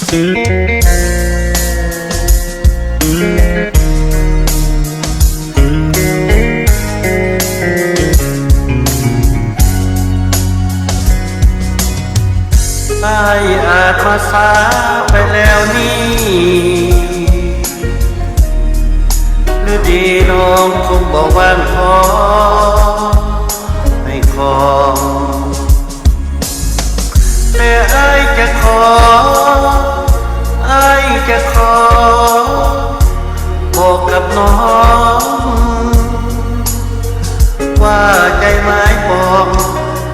อายอาจมาสาไปแล้วนี่หรือดีน้องคงบอกว่างพอไม่ขอแต่อายจะขอบอกกับน้องว่าใจไม้ปอง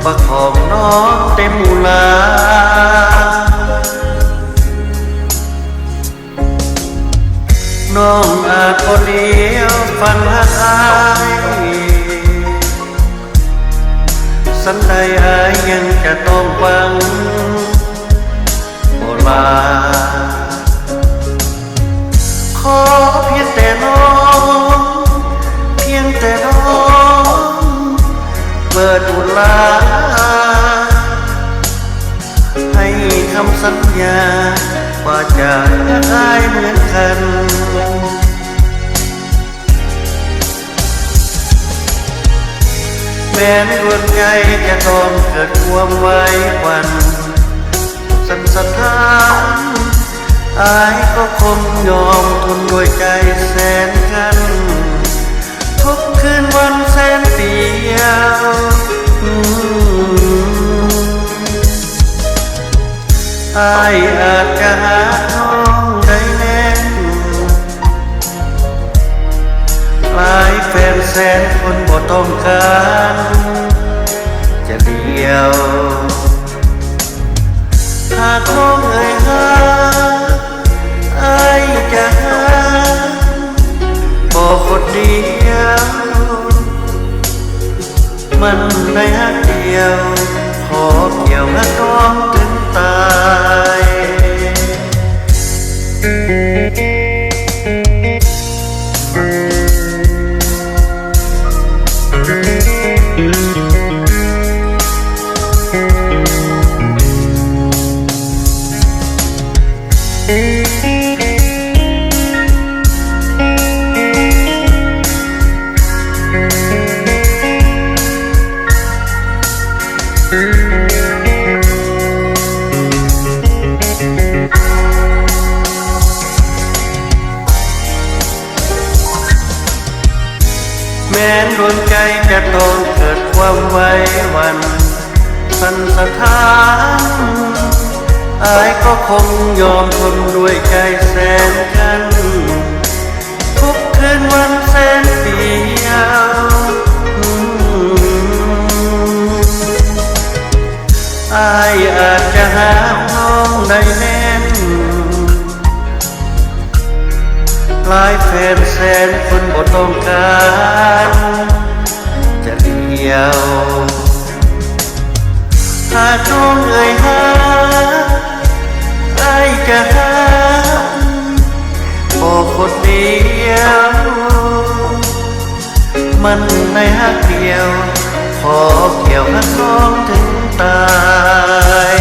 ประคองน้องเต็มลาน้องอาจคนเดียวฝันหาอายสันใดอายยังจะต้องฟังโบราณขอเพียงแต่น้องเปิดอุลาให้คำสัญญาว่าจะได้เหมือนกันแม้ดวงใจจะต้องเกิดความไว้วันสั่นสะท้านอายก็คงยอมทนด้วยใจแสนกันทุกคืนวันแสนเดียวอายอาจจะหาน้องได้แน่นหลายแฟนแสนคนบ่ต้องการจะเดียวหากน้องเอ่ยหาอายจะหาบอกคนเดียวมันได้หักเดียวขอเกี่ยวหักน้องถึงตายแม้ดวงใจจะต้องเกิดความไว้วันสั่นสะท้านอายก็คงยอมทนด้วยใจแสนกันทุกคืนวันแสนเดียวอายอาจจะหาน้องได้แน่นหลายแฟนแสนคนบ่ต้องการจะเดียวหากน้องเอ่ยหาอายจะหาบอกคนเดียวมันในหักเดียวขอเกี่ยวหักน้องถึงตาย